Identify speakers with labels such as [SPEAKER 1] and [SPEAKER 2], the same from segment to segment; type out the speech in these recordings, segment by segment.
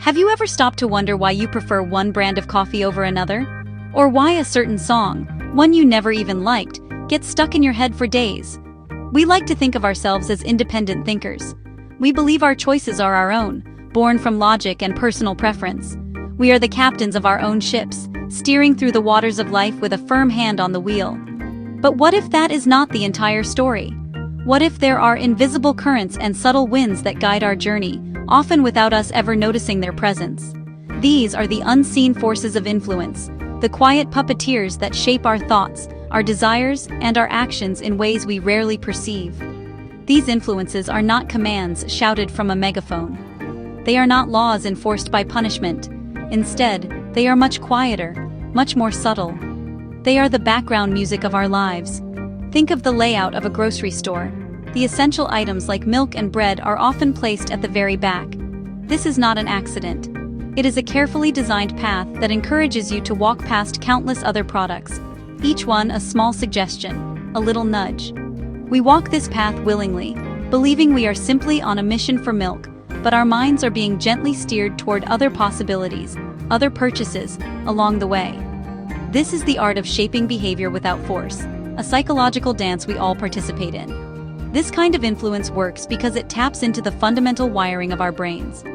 [SPEAKER 1] Have you ever stopped to wonder why you prefer one brand of coffee over another? Or why a certain song, one you never even liked, gets stuck in your head for days? We like to think of ourselves as independent thinkers. We believe our choices are our own, born from logic and personal preference. We are the captains of our own ships, steering through the waters of life with a firm hand on the wheel. But what if that is not the entire story? What if there are invisible currents and subtle winds that guide our journey, often without us ever noticing their presence? These are the unseen forces of influence, the quiet puppeteers that shape our thoughts, our desires, and our actions in ways we rarely perceive. These influences are not commands shouted from a megaphone. They are not laws enforced by punishment. Instead, they are much quieter, much more subtle. They are the background music of our lives. Think of the layout of a grocery store. The essential items like milk and bread are often placed at the very back. This is not an accident. It is a carefully designed path that encourages you to walk past countless other products, each one a small suggestion, a little nudge. We walk this path willingly, believing we are simply on a mission for milk, but our minds are being gently steered toward other possibilities, other purchases, along the way. This is the art of shaping behavior without force, a psychological dance we all participate in. This kind of influence works because it taps into the fundamental wiring of our brains.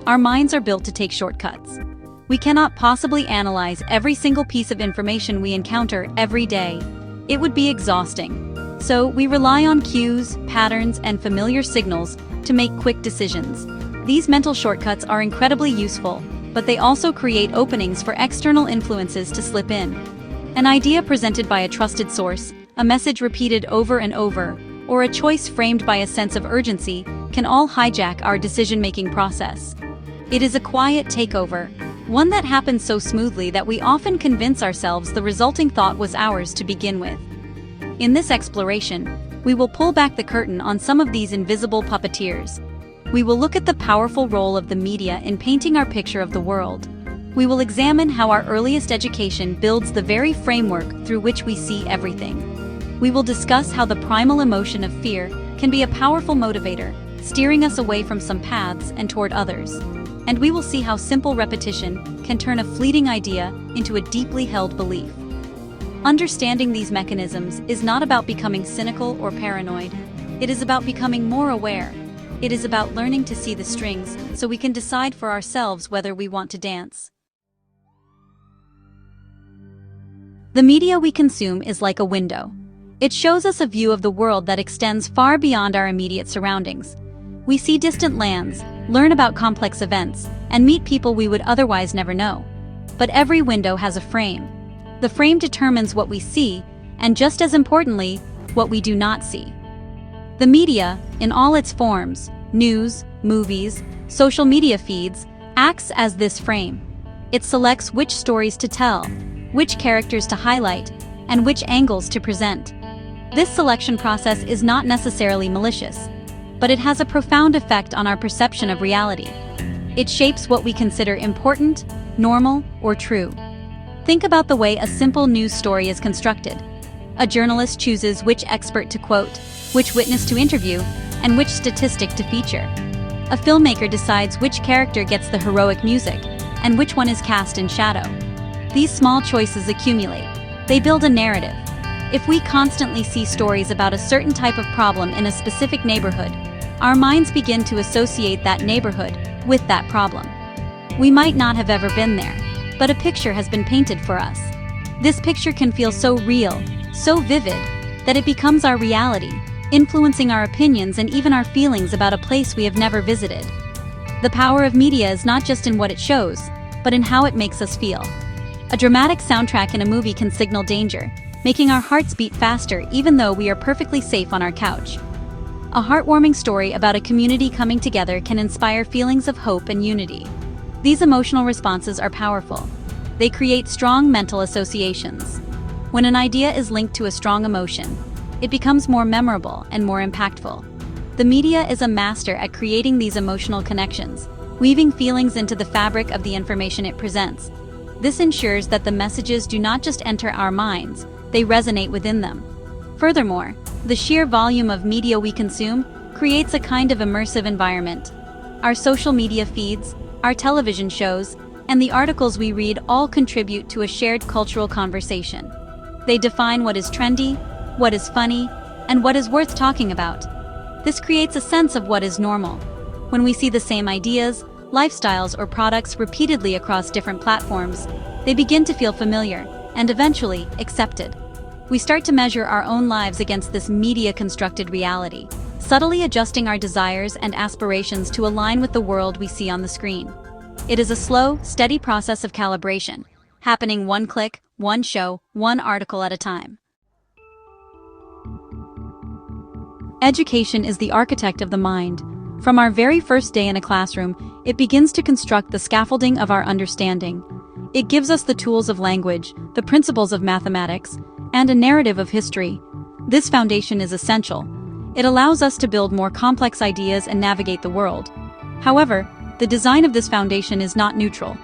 [SPEAKER 1] Our minds are built to take shortcuts. We cannot possibly analyze every single piece of information we encounter every day. It would be exhausting. So we rely on cues, patterns, and familiar signals to make quick decisions. These mental shortcuts are incredibly useful, but they also create openings for external influences to slip in. An idea presented by a trusted source, a message repeated over and over, or a choice framed by a sense of urgency can all hijack our decision-making process. It is a quiet takeover, one that happens so smoothly that we often convince ourselves the resulting thought was ours to begin with. In this exploration, we will pull back the curtain on some of these invisible puppeteers. We will look at the powerful role of the media in painting our picture of the world. We will examine how our earliest education builds the very framework through which we see everything. We will discuss how the primal emotion of fear can be a powerful motivator, steering us away from some paths and toward others. And we will see how simple repetition can turn a fleeting idea into a deeply held belief. Understanding these mechanisms is not about becoming cynical or paranoid. It is about becoming more aware. It is about learning to see the strings so we can decide for ourselves whether we want to dance. The media we consume is like a window. It shows us a view of the world that extends far beyond our immediate surroundings. We see distant lands, learn about complex events, and meet people we would otherwise never know. But every window has a frame. The frame determines what we see, and just as importantly, what we do not see. The media, in all its forms, news, movies, social media feeds, acts as this frame. It selects which stories to tell, which characters to highlight, and which angles to present. This selection process is not necessarily malicious, but it has a profound effect on our perception of reality. It shapes what we consider important, normal, or true. Think about the way a simple news story is constructed. A journalist chooses which expert to quote, which witness to interview, and which statistic to feature. A filmmaker decides which character gets the heroic music, and which one is cast in shadow. These small choices accumulate. They build a narrative. If we constantly see stories about a certain type of problem in a specific neighborhood, our minds begin to associate that neighborhood with that problem. We might not have ever been there, but a picture has been painted for us. This picture can feel so real, so vivid, that it becomes our reality, influencing our opinions and even our feelings about a place we have never visited. The power of media is not just in what it shows, but in how it makes us feel. A dramatic soundtrack in a movie can signal danger, making our hearts beat faster even though we are perfectly safe on our couch. A heartwarming story about a community coming together can inspire feelings of hope and unity. These emotional responses are powerful. They create strong mental associations. When an idea is linked to a strong emotion, it becomes more memorable and more impactful. The media is a master at creating these emotional connections, weaving feelings into the fabric of the information it presents. This ensures that the messages do not just enter our minds, they resonate within them. Furthermore, the sheer volume of media we consume creates a kind of immersive environment. Our social media feeds, our television shows, and the articles we read all contribute to a shared cultural conversation. They define what is trendy, what is funny, and what is worth talking about. This creates a sense of what is normal. When we see the same ideas, lifestyles, or products repeatedly across different platforms, they begin to feel familiar and eventually accepted. We start to measure our own lives against this media-constructed reality, subtly adjusting our desires and aspirations to align with the world we see on the screen. It is a slow, steady process of calibration, happening one click, one show, one article at a time. Education is the architect of the mind. From our very first day in a classroom, it begins to construct the scaffolding of our understanding. It gives us the tools of language, the principles of mathematics, and a narrative of history. This foundation is essential. It allows us to build more complex ideas and navigate the world. However, the design of this foundation is not neutral.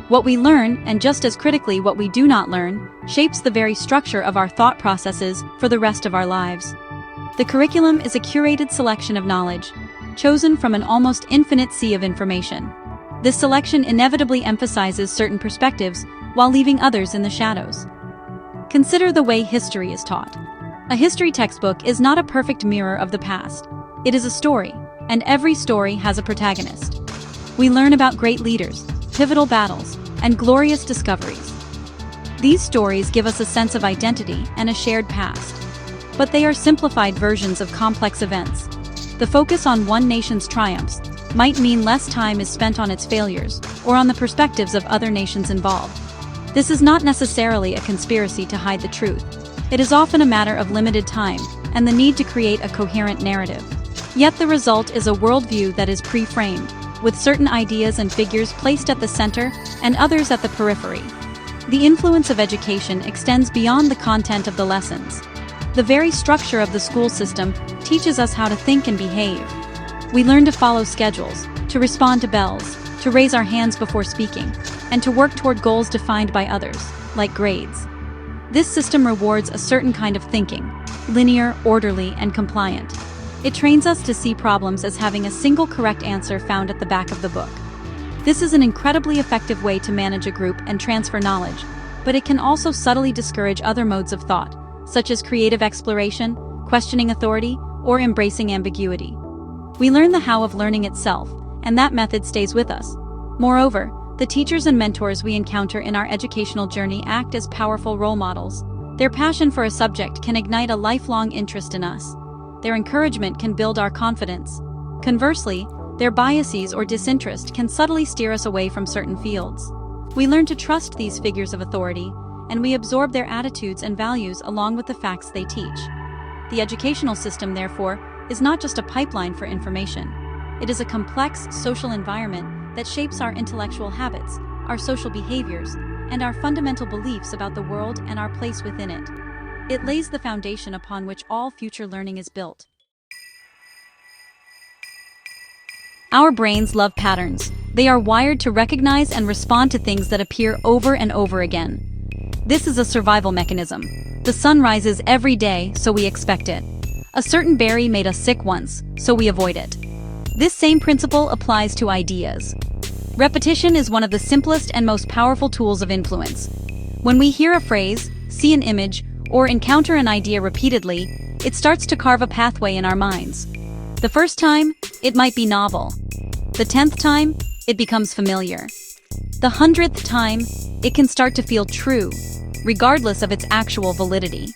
[SPEAKER 1] What we learn, and just as critically what we do not learn, shapes the very structure of our thought processes for the rest of our lives. The curriculum is a curated selection of knowledge, chosen from an almost infinite sea of information. This selection inevitably emphasizes certain perspectives while leaving others in the shadows. Consider the way history is taught. A history textbook is not a perfect mirror of the past. It is a story, and every story has a protagonist. We learn about great leaders, pivotal battles, and glorious discoveries. These stories give us a sense of identity and a shared past. But they are simplified versions of complex events. The focus on one nation's triumphs might mean less time is spent on its failures or on the perspectives of other nations involved. This is not necessarily a conspiracy to hide the truth. It is often a matter of limited time and the need to create a coherent narrative. Yet the result is a worldview that is pre-framed, with certain ideas and figures placed at the center and others at the periphery. The influence of education extends beyond the content of the lessons. The very structure of the school system teaches us how to think and behave. We learn to follow schedules, to respond to bells, to raise our hands before speaking, and to work toward goals defined by others, like grades. This system rewards a certain kind of thinking, linear, orderly, and compliant. It trains us to see problems as having a single correct answer found at the back of the book. This is an incredibly effective way to manage a group and transfer knowledge, but it can also subtly discourage other modes of thought, such as creative exploration, questioning authority, or embracing ambiguity. We learn the how of learning itself, and that method stays with us. Moreover, the teachers and mentors we encounter in our educational journey act as powerful role models. Their passion for a subject can ignite a lifelong interest in us. Their encouragement can build our confidence. Conversely, their biases or disinterest can subtly steer us away from certain fields. We learn to trust these figures of authority, and we absorb their attitudes and values along with the facts they teach. The educational system, therefore, is not just a pipeline for information. It is a complex social environment that shapes our intellectual habits, our social behaviors, and our fundamental beliefs about the world and our place within it. It lays the foundation upon which all future learning is built. Our brains love patterns. They are wired to recognize and respond to things that appear over and over again. This is a survival mechanism. The sun rises every day, so we expect it. A certain berry made us sick once, so we avoid it. This same principle applies to ideas. Repetition is one of the simplest and most powerful tools of influence. When we hear a phrase, see an image, or encounter an idea repeatedly, it starts to carve a pathway in our minds. The first time, it might be novel. The 10th time, it becomes familiar. The 100th time, it can start to feel true, regardless of its actual validity.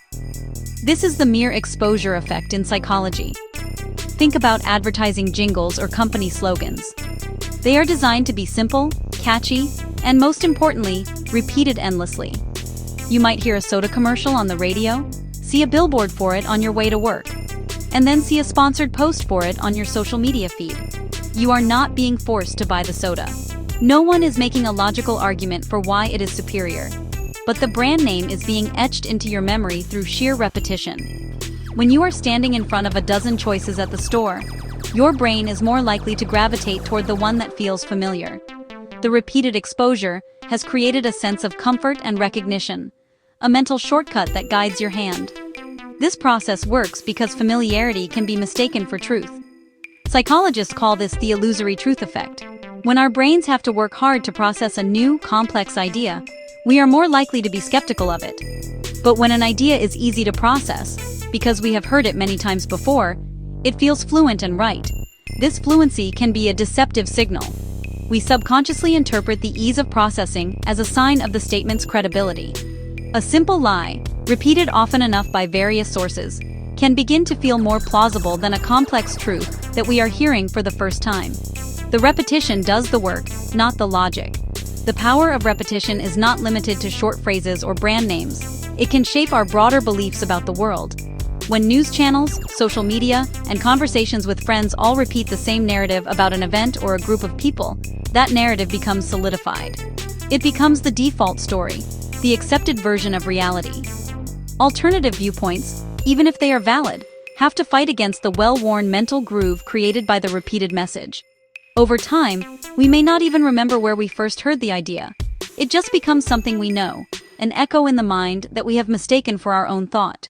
[SPEAKER 1] This is the mere exposure effect in psychology. Think about advertising jingles or company slogans. They are designed to be simple, catchy, and most importantly, repeated endlessly. You might hear a soda commercial on the radio, see a billboard for it on your way to work, and then see a sponsored post for it on your social media feed. You are not being forced to buy the soda. No one is making a logical argument for why it is superior. But the brand name is being etched into your memory through sheer repetition. When you are standing in front of a dozen choices at the store, your brain is more likely to gravitate toward the one that feels familiar. The repeated exposure has created a sense of comfort and recognition, a mental shortcut that guides your hand. This process works because familiarity can be mistaken for truth. Psychologists call this the illusory truth effect. When our brains have to work hard to process a new, complex idea, we are more likely to be skeptical of it. But when an idea is easy to process, because we have heard it many times before, it feels fluent and right. This fluency can be a deceptive signal. We subconsciously interpret the ease of processing as a sign of the statement's credibility. A simple lie, repeated often enough by various sources, can begin to feel more plausible than a complex truth that we are hearing for the first time. The repetition does the work, not the logic. The power of repetition is not limited to short phrases or brand names. It can shape our broader beliefs about the world. When news channels, social media, and conversations with friends all repeat the same narrative about an event or a group of people, that narrative becomes solidified. It becomes the default story, the accepted version of reality. Alternative viewpoints, even if they are valid, have to fight against the well-worn mental groove created by the repeated message. Over time, we may not even remember where we first heard the idea. It just becomes something we know, an echo in the mind that we have mistaken for our own thought.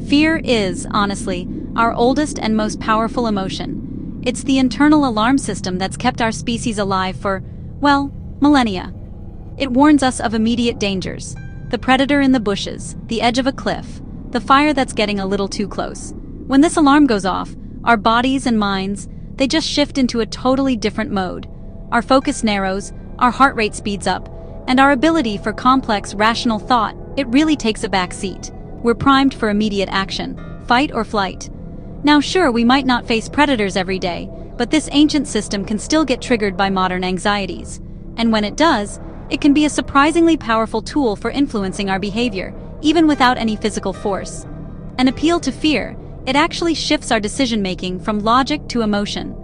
[SPEAKER 1] Fear is, honestly, our oldest and most powerful emotion. It's the internal alarm system that's kept our species alive for, well, millennia. It warns us of immediate dangers: the predator in the bushes, the edge of a cliff, the fire that's getting a little too close. When this alarm goes off, our bodies and minds, they just shift into a totally different mode. Our focus narrows, our heart rate speeds up, and our ability for complex, rational thought, it really takes a back seat. We're primed for immediate action, fight or flight. Now sure, we might not face predators every day, but this ancient system can still get triggered by modern anxieties. And when it does, it can be a surprisingly powerful tool for influencing our behavior, even without any physical force. An appeal to fear, it actually shifts our decision-making from logic to emotion.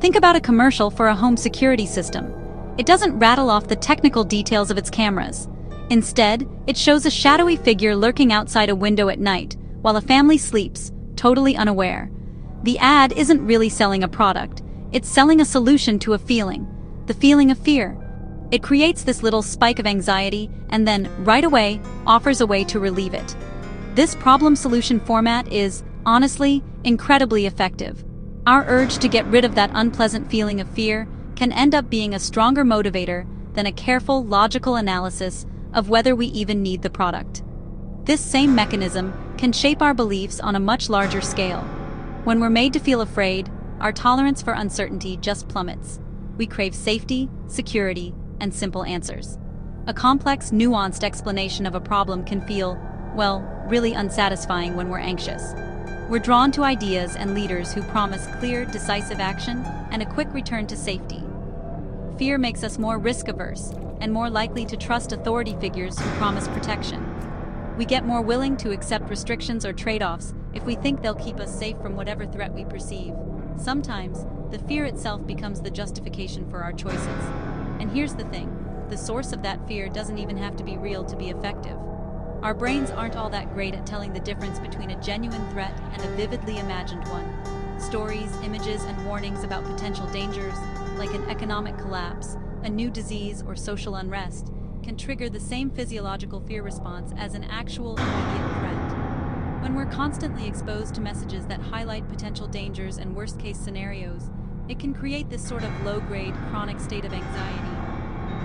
[SPEAKER 1] Think about a commercial for a home security system. It doesn't rattle off the technical details of its cameras. Instead, it shows a shadowy figure lurking outside a window at night, while a family sleeps, totally unaware. The ad isn't really selling a product, it's selling a solution to a feeling, the feeling of fear. It creates this little spike of anxiety and then, right away, offers a way to relieve it. This problem-solution format is, honestly, incredibly effective. Our urge to get rid of that unpleasant feeling of fear can end up being a stronger motivator than a careful, logical analysis of whether we even need the product. This same mechanism can shape our beliefs on a much larger scale. When we're made to feel afraid, our tolerance for uncertainty just plummets. We crave safety, security, and simple answers. A complex, nuanced explanation of a problem can feel, well, really unsatisfying when we're anxious. We're drawn to ideas and leaders who promise clear, decisive action and a quick return to safety. Fear makes us more risk-averse and more likely to trust authority figures who promise protection. We get more willing to accept restrictions or trade-offs if we think they'll keep us safe from whatever threat we perceive. Sometimes, the fear itself becomes the justification for our choices. And here's the thing, the source of that fear doesn't even have to be real to be effective. Our brains aren't all that great at telling the difference between a genuine threat and a vividly imagined one. Stories, images, and warnings about potential dangers, like an economic collapse, a new disease, or social unrest, can trigger the same physiological fear response as an actual immediate threat. When we're constantly exposed to messages that highlight potential dangers and worst-case scenarios, it can create this sort of low-grade, chronic state of anxiety.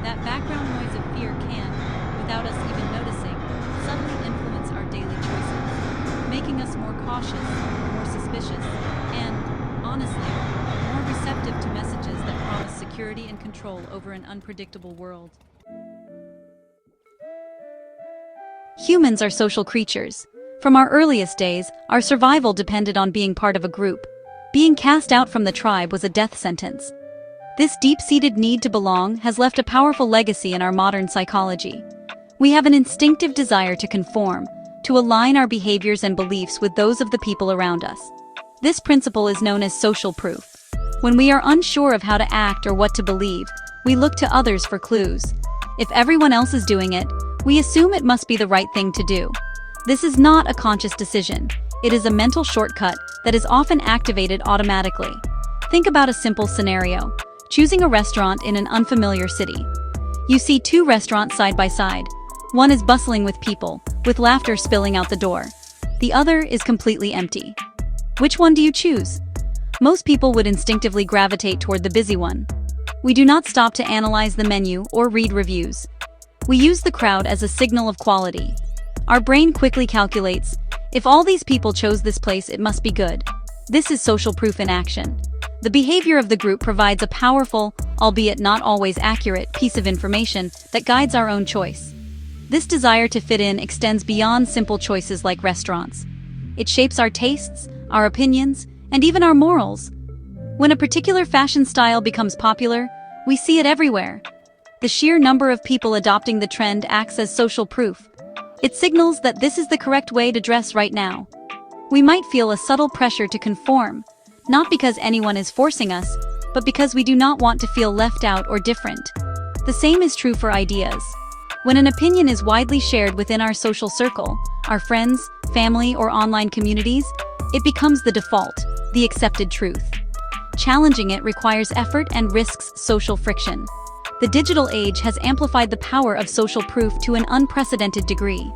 [SPEAKER 1] That background noise of fear can, without us even noticing, subtly influence our daily choices, making us more cautious, more suspicious, and, honestly, more receptive to messages that promise security and control over an unpredictable world. Humans are social creatures. From our earliest days, our survival depended on being part of a group. Being cast out from the tribe was a death sentence. This deep-seated need to belong has left a powerful legacy in our modern psychology. We have an instinctive desire to conform, to align our behaviors and beliefs with those of the people around us. This principle is known as social proof. When we are unsure of how to act or what to believe, we look to others for clues. If everyone else is doing it, we assume it must be the right thing to do. This is not a conscious decision. It is a mental shortcut that is often activated automatically. Think about a simple scenario: choosing a restaurant in an unfamiliar city. You see two restaurants side by side. One is bustling with people, with laughter spilling out the door. The other is completely empty. Which one do you choose? Most people would instinctively gravitate toward the busy one. We do not stop to analyze the menu or read reviews. We use the crowd as a signal of quality. Our brain quickly calculates, if all these people chose this place, it must be good. This is social proof in action. The behavior of the group provides a powerful, albeit not always accurate, piece of information that guides our own choice. This desire to fit in extends beyond simple choices like restaurants. It shapes our tastes, our opinions, and even our morals. When a particular fashion style becomes popular, we see it everywhere. The sheer number of people adopting the trend acts as social proof. It signals that this is the correct way to dress right now. We might feel a subtle pressure to conform, not because anyone is forcing us, but because we do not want to feel left out or different. The same is true for ideas. When an opinion is widely shared within our social circle, our friends, family, or online communities, it becomes the default, the accepted truth. Challenging it requires effort and risks social friction. The digital age has amplified the power of social proof to an unprecedented degree.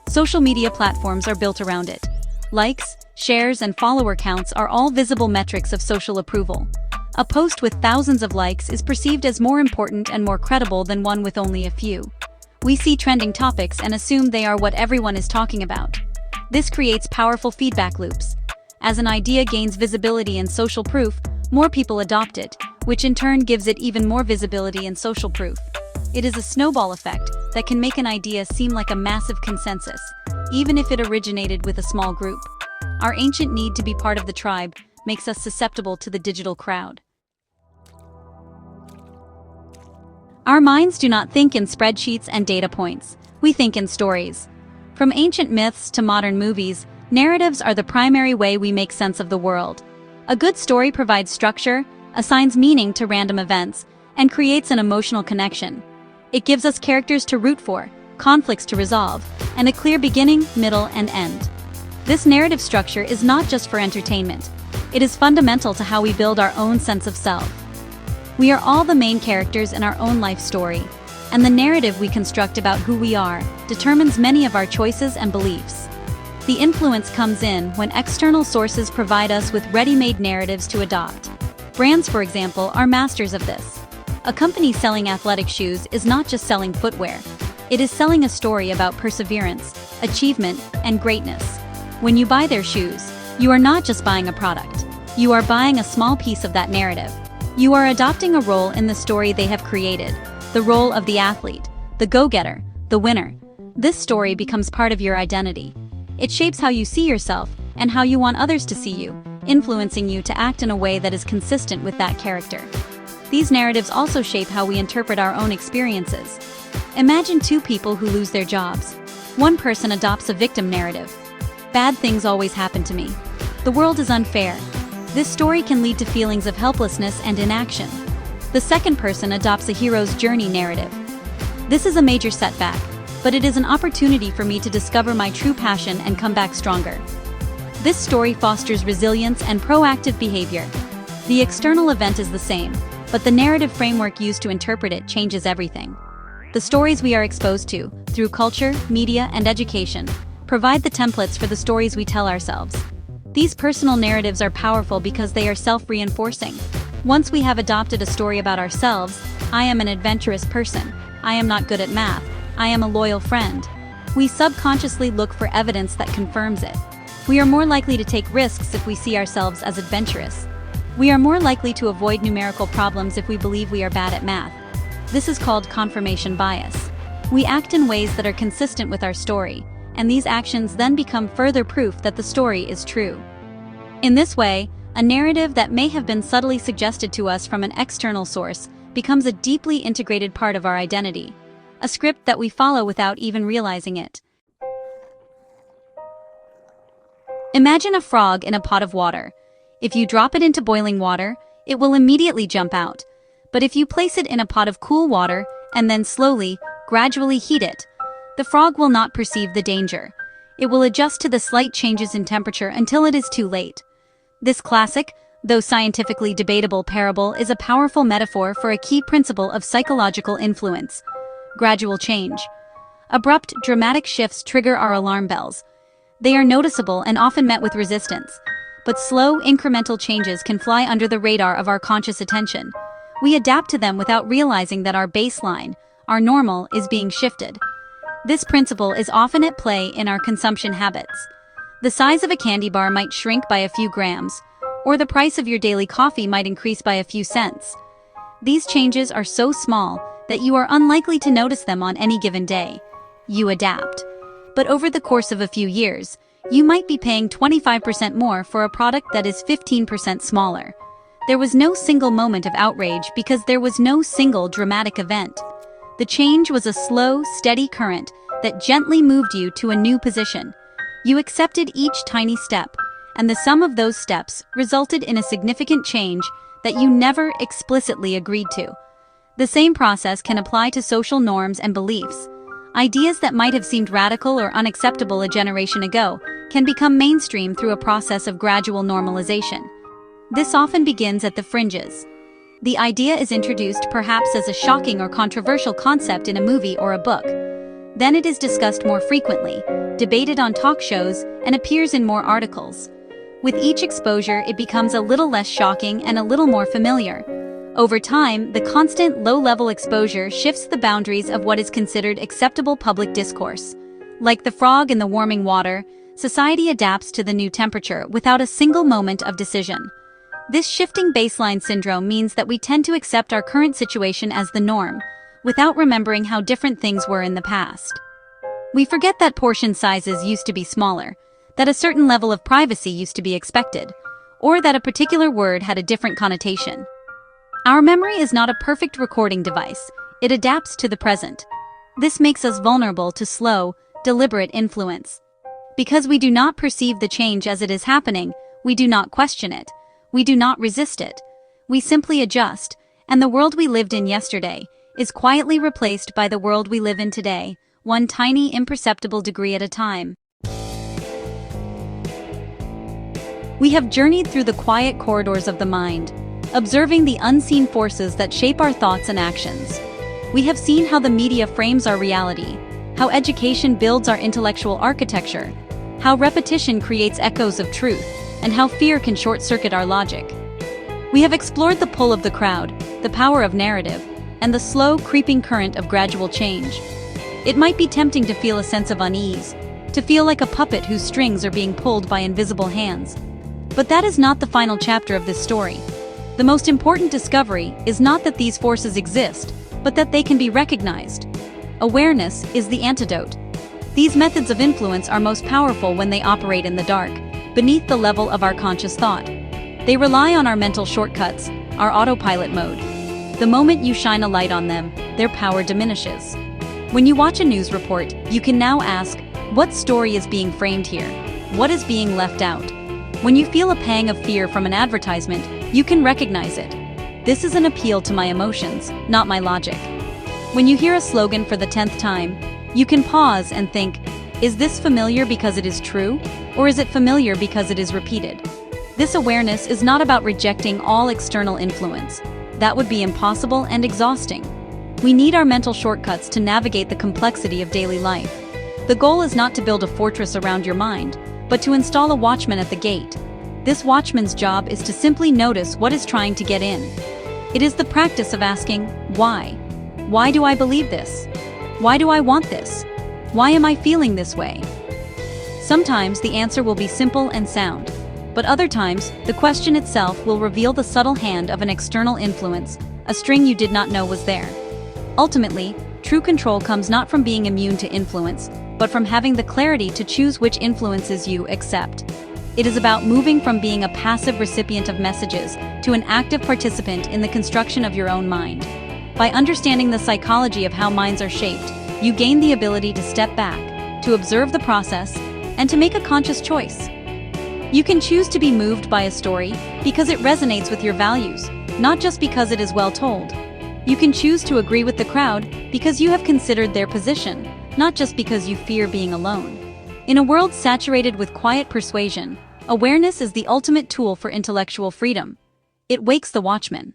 [SPEAKER 1] Social media platforms are built around it. Likes, shares, and follower counts are all visible metrics of social approval. A post with thousands of likes is perceived as more important and more credible than one with only a few. We see trending topics and assume they are what everyone is talking about. This creates powerful feedback loops. As an idea gains visibility and social proof, more people adopt it, which in turn gives it even more visibility and social proof. It is a snowball effect that can make an idea seem like a massive consensus, even if it originated with a small group. Our ancient need to be part of the tribe makes us susceptible to the digital crowd. Our minds do not think in spreadsheets and data points. We think in stories. From ancient myths to modern movies, narratives are the primary way we make sense of the world. A good story provides structure, assigns meaning to random events, and creates an emotional connection. It gives us characters to root for, conflicts to resolve, and a clear beginning, middle, and end. This narrative structure is not just for entertainment. It is fundamental to how we build our own sense of self. We are all the main characters in our own life story, and the narrative we construct about who we are determines many of our choices and beliefs. The influence comes in when external sources provide us with ready-made narratives to adopt. Brands, for example, are masters of this. A company selling athletic shoes is not just selling footwear. It is selling a story about perseverance, achievement, and greatness. When you buy their shoes, you are not just buying a product. You are buying a small piece of that narrative. You are adopting a role in the story they have created, the role of the athlete, the go-getter, the winner. This story becomes part of your identity. It shapes how you see yourself and how you want others to see you, influencing you to act in a way that is consistent with that character. These narratives also shape how we interpret our own experiences. Imagine two people who lose their jobs. One person adopts a victim narrative. Bad things always happen to me. The world is unfair. This story can lead to feelings of helplessness and inaction. The second person adopts a hero's journey narrative. This is a major setback, but it is an opportunity for me to discover my true passion and come back stronger. This story fosters resilience and proactive behavior. The external event is the same, but the narrative framework used to interpret it changes everything. The stories we are exposed to, through culture, media, and education, provide the templates for the stories we tell ourselves. These personal narratives are powerful because they are self-reinforcing. Once we have adopted a story about ourselves, I am an adventurous person, I am not good at math, I am a loyal friend. We subconsciously look for evidence that confirms it. We are more likely to take risks if we see ourselves as adventurous. We are more likely to avoid numerical problems if we believe we are bad at math. This is called confirmation bias. We act in ways that are consistent with our story, and these actions then become further proof that the story is true. In this way, a narrative that may have been subtly suggested to us from an external source becomes a deeply integrated part of our identity, a script that we follow without even realizing it. Imagine a frog in a pot of water. If you drop it into boiling water, it will immediately jump out. But if you place it in a pot of cool water and then slowly, gradually heat it, the frog will not perceive the danger. It will adjust to the slight changes in temperature until it is too late. This classic, though scientifically debatable parable is a powerful metaphor for a key principle of psychological influence: gradual change. Abrupt, dramatic shifts trigger our alarm bells. They are noticeable and often met with resistance. but slow, incremental changes can fly under the radar of our conscious attention. We adapt to them without realizing that our baseline, our normal, is being shifted. This principle is often at play in our consumption habits. The size of a candy bar might shrink by a few grams, or the price of your daily coffee might increase by a few cents. These changes are so small that you are unlikely to notice them on any given day. You adapt. But over the course of a few years, you might be paying 25% more for a product that is 15% smaller. There was no single moment of outrage because there was no single dramatic event. The change was a slow, steady current that gently moved you to a new position. You accepted each tiny step, and the sum of those steps resulted in a significant change that you never explicitly agreed to. The same process can apply to social norms and beliefs. Ideas that might have seemed radical or unacceptable a generation ago can become mainstream through a process of gradual normalization. This often begins at the fringes. The idea is introduced perhaps as a shocking or controversial concept in a movie or a book. Then it is discussed more frequently, debated on talk shows, and appears in more articles. With each exposure, it becomes a little less shocking and a little more familiar. Over time, the constant low-level exposure shifts the boundaries of what is considered acceptable public discourse. Like the frog in the warming water, society adapts to the new temperature without a single moment of decision. This shifting baseline syndrome means that we tend to accept our current situation as the norm, without remembering how different things were in the past. We forget that portion sizes used to be smaller, that a certain level of privacy used to be expected, or that a particular word had a different connotation. Our memory is not a perfect recording device, it adapts to the present. This makes us vulnerable to slow, deliberate influence. Because we do not perceive the change as it is happening, we do not question it, we do not resist it. We simply adjust, and the world we lived in yesterday is quietly replaced by the world we live in today, one tiny imperceptible degree at a time. We have journeyed through the quiet corridors of the mind, observing the unseen forces that shape our thoughts and actions. We have seen how the media frames our reality, how education builds our intellectual architecture, how repetition creates echoes of truth, and how fear can short-circuit our logic. We have explored the pull of the crowd, the power of narrative, and the slow, creeping current of gradual change. It might be tempting to feel a sense of unease, to feel like a puppet whose strings are being pulled by invisible hands. But that is not the final chapter of this story. The most important discovery is not that these forces exist, but that they can be recognized. Awareness is the antidote. These methods of influence are most powerful when they operate in the dark, beneath the level of our conscious thought. They rely on our mental shortcuts, our autopilot mode. The moment you shine a light on them, their power diminishes. When you watch a news report, you can now ask, what story is being framed here? What is being left out? When you feel a pang of fear from an advertisement, you can recognize it. This is an appeal to my emotions, not my logic. When you hear a slogan for the 10th time, you can pause and think, is this familiar because it is true, or is it familiar because it is repeated? This awareness is not about rejecting all external influence. That would be impossible and exhausting. We need our mental shortcuts to navigate the complexity of daily life. The goal is not to build a fortress around your mind, but to install a watchman at the gate. This watchman's job is to simply notice what is trying to get in. It is the practice of asking, why? Why do I believe this? Why do I want this? Why am I feeling this way? Sometimes the answer will be simple and sound, but other times the question itself will reveal the subtle hand of an external influence, a string you did not know was there. Ultimately, true control comes not from being immune to influence, but from having the clarity to choose which influences you accept. It is about moving from being a passive recipient of messages to an active participant in the construction of your own mind. By understanding the psychology of how minds are shaped, you gain the ability to step back, to observe the process, and to make a conscious choice. You can choose to be moved by a story because it resonates with your values, not just because it is well told. You can choose to agree with the crowd because you have considered their position, not just because you fear being alone. In a world saturated with quiet persuasion, awareness is the ultimate tool for intellectual freedom. It wakes the watchman.